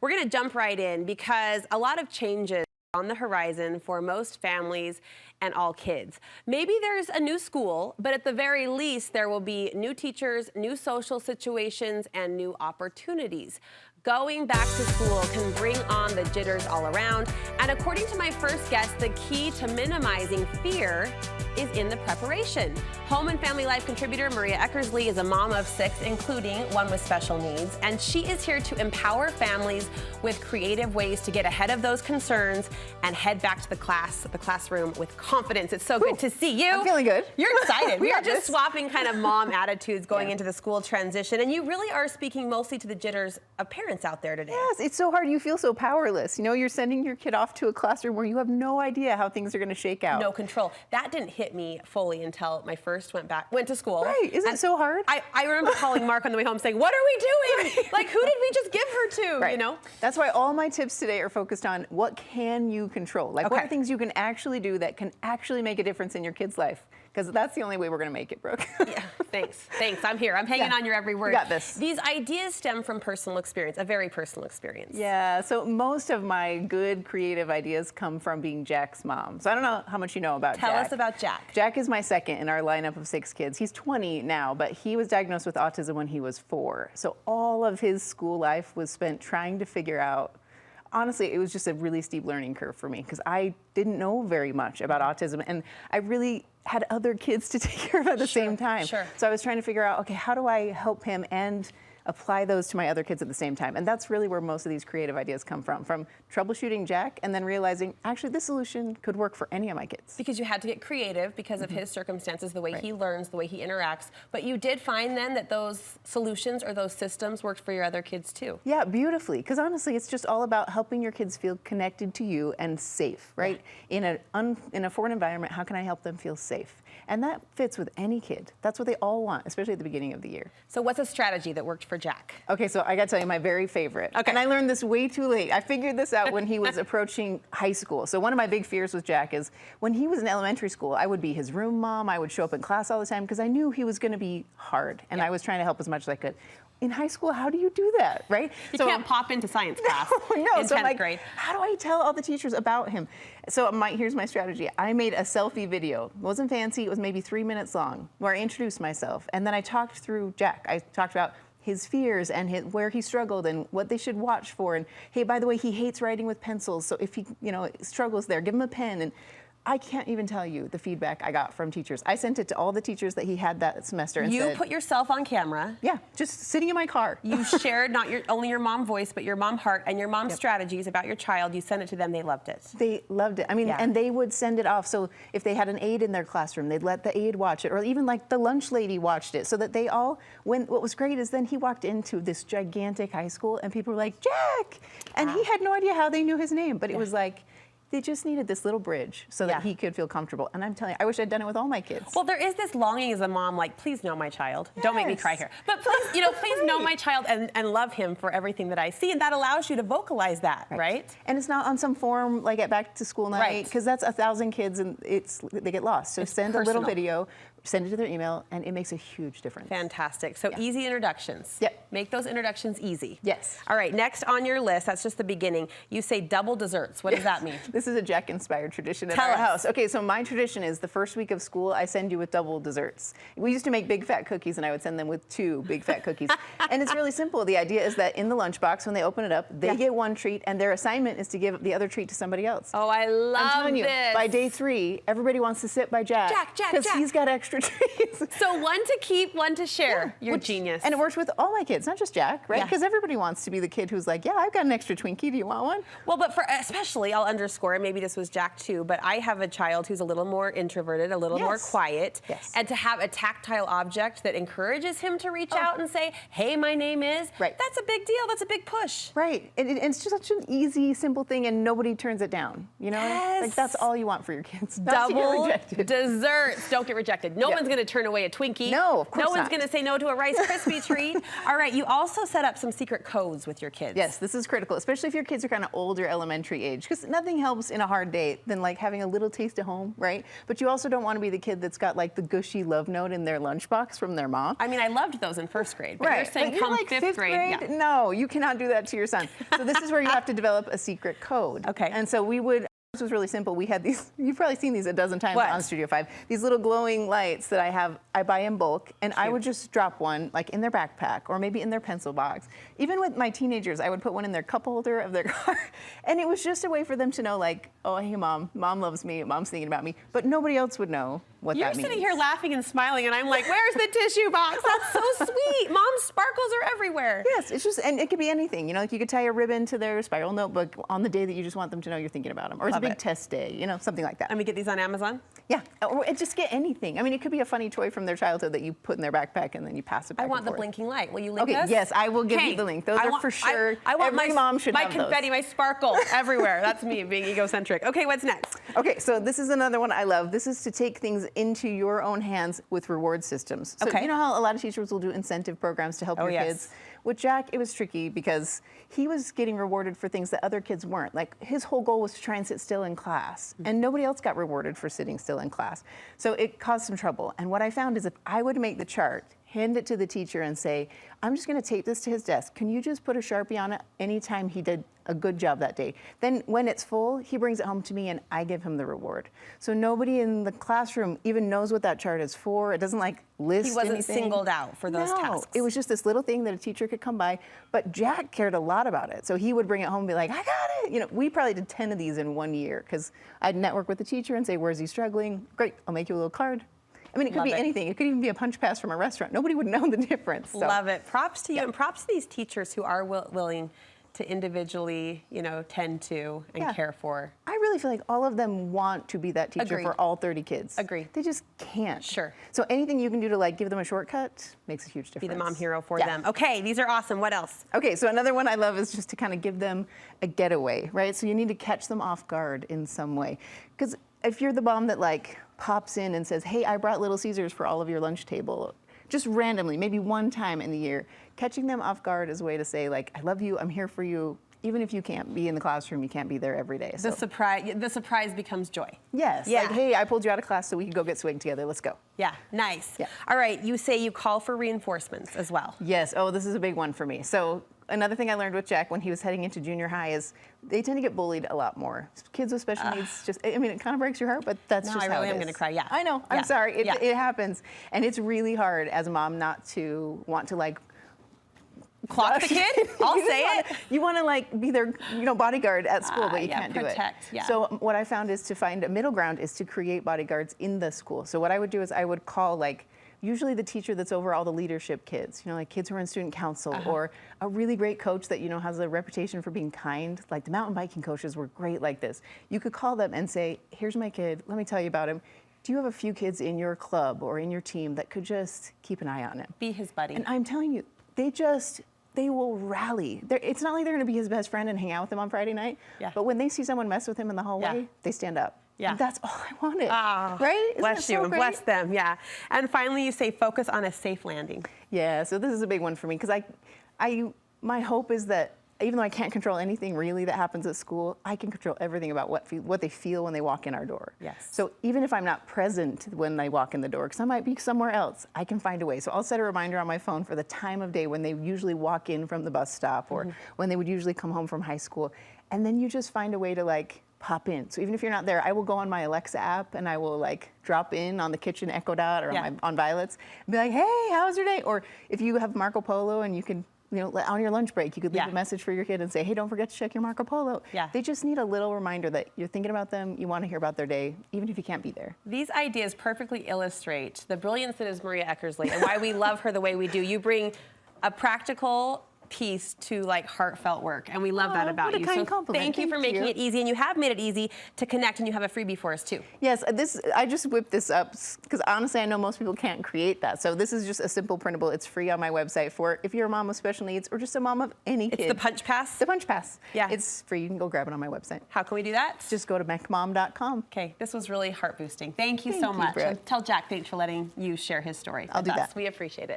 We're going to jump right in because a lot of changes on the horizon for most families and all kids. Maybe there's a new school, but at the very least, there will be new teachers, new social situations, and new opportunities. Going back to school can bring on the jitters all around. And according to my first guest, the key to minimizing fear is in the preparation. Home and Family Life contributor Maria Eckersley is a mom of 6, including one with special needs. And she is here to empower families with creative ways to get ahead of those concerns and head back to the classroom with confidence. It's so good to see you. I'm feeling good. You're excited. We are just swapping kind of mom attitudes going into the school transition. And you really are speaking mostly to the jitters of parents out there today. Yes, it's so hard. You feel so powerless. You know, you're sending your kid off to a classroom where you have no idea how things are going to shake out. No control. That didn't hit me fully until my first went to school. Right. Isn't it so hard? I remember calling Mark on the way home saying, what are we doing? Right. Like, who did we just give her to? Right. You know? That's why all my tips today are focused on what can you control? Like, what are things you can actually do that can actually make a difference in your kid's life? Because that's the only way we're going to make it, Brooke. Yeah, thanks. I'm here. I'm hanging on your every word. You got this. These ideas stem from personal experience, a very personal experience. Yeah, so most of my good creative ideas come from being Jack's mom. So I don't know how much you know about Jack. Tell us about Jack. Jack is my second in our lineup of 6 kids. He's 20 now, but he was diagnosed with autism when he was 4. So all of his school life was spent trying to figure out. Honestly, it was just a really steep learning curve for me because I didn't know very much about autism, and I really had other kids to take care of at the same time. Sure. So I was trying to figure out, okay, how do I help him and apply those to my other kids at the same time? And that's really where most of these creative ideas come from troubleshooting Jack and then realizing, actually, this solution could work for any of my kids. Because you had to get creative because of his circumstances, the way he learns, the way he interacts. But you did find then that those solutions or those systems worked for your other kids too. Yeah, beautifully. Because honestly, it's just all about helping your kids feel connected to you and safe, right? Yeah. In a foreign environment, how can I help them feel safe? And that fits with any kid. That's what they all want, especially at the beginning of the year. So what's a strategy that worked for Jack? Okay, so I got to tell you my very favorite. Okay. And I learned this way too late. I figured this out when he was approaching high school. So one of my big fears with Jack is when he was in elementary school, I would be his room mom. I would show up in class all the time because I knew he was going to be hard. And I was trying to help as much as I could. In high school, how do you do that, right? You can't pop into science class in 10th grade. How do I tell all the teachers about him? So here's my strategy. I made a selfie video. It wasn't fancy. It was maybe 3 minutes long where I introduced myself. And then I talked through Jack. I talked about his fears and where he struggled and what they should watch for. And hey, by the way, he hates writing with pencils. So if he struggles there, give him a pen. And I can't even tell you the feedback I got from teachers. I sent it to all the teachers that he had that semester. And you put yourself on camera. Yeah, just sitting in my car. You shared not only your mom voice, but your mom heart and your mom's strategies about your child. You sent it to them. They loved it. They loved it. I mean, and they would send it off. So if they had an aide in their classroom, they'd let the aide watch it, or even like the lunch lady watched it, so that they all. What was great is then he walked into this gigantic high school, and people were like, Jack, and he had no idea how they knew his name, but it was like. They just needed this little bridge so that he could feel comfortable. And I'm telling you, I wish I'd done it with all my kids. Well, there is this longing as a mom, like, please know my child. Yes. Don't make me cry here. But please, please know my child and love him for everything that I see. And that allows you to vocalize that, right? And it's not on some forum like at back to school night, because that's 1,000 kids and they get lost. So send a little video, send it to their email, and it makes a huge difference. Fantastic. So easy introductions. Yep. Make those introductions easy. Yes. All right, next on your list, that's just the beginning. You say double desserts. What does that mean? This is a Jack-inspired tradition at our house. Okay, so my tradition is the first week of school, I send you with double desserts. We used to make big fat cookies, and I would send them with 2 big fat cookies. And it's really simple. The idea is that in the lunchbox, when they open it up, they get one treat, and their assignment is to give the other treat to somebody else. Oh, I love I'm telling you, this. by day 3, everybody wants to sit by Jack. Because he's got extra treats. So one to keep, one to share. You're genius. And it works with all my kids, not just Jack, right? Because everybody wants to be the kid who's like, yeah, I've got an extra Twinkie. Do you want one? Well, but especially, I'll underscore, and maybe this was Jack too, but I have a child who's a little more introverted, a little more quiet. Yes. And to have a tactile object that encourages him to reach out and say, hey, my name is, that's a big deal. That's a big push. Right. And it's just such an easy, simple thing, and nobody turns it down. You know? Yes. Like, that's all you want for your kids. Double desserts. Don't get rejected. No No one's going to turn away a Twinkie. No, of course No one's not. going to say no to a Rice Krispie treat. All right, you also set up some secret codes with your kids. Yes, this is critical, especially if your kids are kind of older, elementary age, because nothing helps in a hard day than like having a little taste at home, right? But you also don't want to be the kid that's got like the gushy love note in their lunchbox from their mom. I mean, I loved those in first grade, but Right. you're saying But come like fifth grade. Yeah. No, you cannot do that to your son. So this is where you have to develop a secret code. Okay. And so this was really simple. We had these, you've probably seen these a dozen times What? on Studio 5, these little glowing lights that I buy in bulk, and I would just drop one like in their backpack or maybe in their pencil box. Even with my teenagers, I would put one in their cup holder of their car. And it was just a way for them to know like, oh, hey, mom loves me, mom's thinking about me, but nobody else would know what You're that means. sitting here laughing and smiling, and I'm like, where's the tissue box? That's so sweet. Mom's sparkles are everywhere. Yes, it's just, and it could be anything. You know, like you could tie a ribbon to their spiral notebook on the day that you just want them to know you're thinking about them. Or it's a Love big it. test day, you know, something like that. And we get these on Amazon? Yeah, or just get anything. I mean, it could be a funny toy from their childhood that you put in their backpack and then you pass it back I want and the forth. blinking light. Will you link Okay, us? yes, I will give you Okay. the link. Those I are want- for sure. I want every mom should my have confetti, those. my sparkle everywhere. That's me being egocentric. Okay, what's next? Okay, so this is another one I love. This is to take things into your own hands with reward systems. So Okay. you know how a lot of teachers will do incentive programs to help your yes. kids? With Jack, it was tricky because he was getting rewarded for things that other kids weren't. Like his whole goal was to try and sit still in class, and nobody else got rewarded for sitting still in class. So it caused some trouble. And what I found is if I would make the chart, hand it to the teacher and say, I'm just going to tape this to his desk. Can you just put a Sharpie on it anytime he did a good job that day? Then when it's full, he brings it home to me and I give him the reward. So nobody in the classroom even knows what that chart is for. It doesn't like list He wasn't anything. singled out for those No, tasks. it was just this little thing that a teacher could come by, but Jack cared a lot about it. So he would bring it home and be like, I got it. You know, we probably did 10 of these in 1 year because I'd network with the teacher and say, where's he struggling? Great, I'll make you a little card. I mean, it could Love be it. anything. It could even be a punch pass from a restaurant. Nobody would know the difference. So. Love it. Props to you, Yeah. and props to these teachers who are willing to individually, tend to and Yeah. care for. I really feel like all of them want to be that teacher Agreed. for all 30 kids. Agreed. They just can't. Sure. So anything you can do to like give them a shortcut makes a huge difference. Be the mom hero for Yeah. them. Okay, these are awesome. What else? Okay, so another one I love is just to kind of give them a getaway, right? So you need to catch them off guard in some way. Because if you're the mom that like pops in and says, hey, I brought Little Caesars for all of your lunch table, just randomly, maybe one time in the year, catching them off guard is a way to say like, I love you, I'm here for you. Even if you can't be in the classroom, you can't be there every day. So, The surprise becomes joy. yes, Yeah. like, hey, I pulled you out of class so we could go get swig together, let's go. Yeah, nice. Yeah. All right, you say you call for reinforcements as well. Yes, oh, this is a big one for me. So another thing I learned with Jack when he was heading into junior high is they tend to get bullied a lot more. Kids with special needs just, I mean, it kind of breaks your heart, but that's No, just I how really it am is. gonna cry, yeah. I know, Yeah. I'm sorry, Yeah. it happens. And it's really hard as a mom not to want to like, Clock the kid? I'll say it. You want to like be their, bodyguard at school, but you yeah, can't do protect, it. yeah. So what I found is to find a middle ground is to create bodyguards in the school. So what I would do is I would call like usually the teacher that's over all the leadership kids, like kids who are in student council, or a really great coach that has a reputation for being kind. Like the mountain biking coaches were great like this. You could call them and say, here's my kid, let me tell you about him. Do you have a few kids in your club or in your team that could just keep an eye on him? Be his buddy. And I'm telling you, they will rally. It's not like they're going to be his best friend and hang out with him on Friday night. Yeah. But when they see someone mess with him in the hallway, Yeah. they stand up. Yeah. And that's all I wanted. Ah, right? Isn't bless that you so and great? bless them, yeah. And finally, you say focus on a safe landing. Yeah. So this is a big one for me because my hope is that even though I can't control anything really that happens at school, I can control everything about what they feel when they walk in our door. Yes. So even if I'm not present when they walk in the door, because I might be somewhere else, I can find a way. So I'll set a reminder on my phone for the time of day when they usually walk in from the bus stop or when they would usually come home from high school. And then you just find a way to like pop in. So even if you're not there, I will go on my Alexa app and I will like drop in on the kitchen Echo Dot or on Violet's and be like, hey, how's your day? Or if you have Marco Polo and you can on your lunch break, you could leave a message for your kid and say, hey, don't forget to check your Marco Polo. Yeah. They just need a little reminder that you're thinking about them, you want to hear about their day, even if you can't be there. These ideas perfectly illustrate the brilliance that is Maria Eckersley and why we love her the way we do. You bring a practical piece to like heartfelt work, and we love that about what a you. kind So compliment. thank you for Thank making you. it easy, and you have made it easy to connect, and you have a freebie for us too. Yes, I just whipped this up because honestly I know most people can't create that. So this is just a simple printable. It's free on my website for if you're a mom with special needs or just a mom of any kid. It's the Punch Pass? The Punch Pass. Yeah. It's free. You can go grab it on my website. How can we do that? Just go to mecmom.com. Okay, this was really heart boosting. Thank you so Thank you, much. Brett. And tell Jack thanks for letting you share his story. I'll with do us. that. We appreciate it.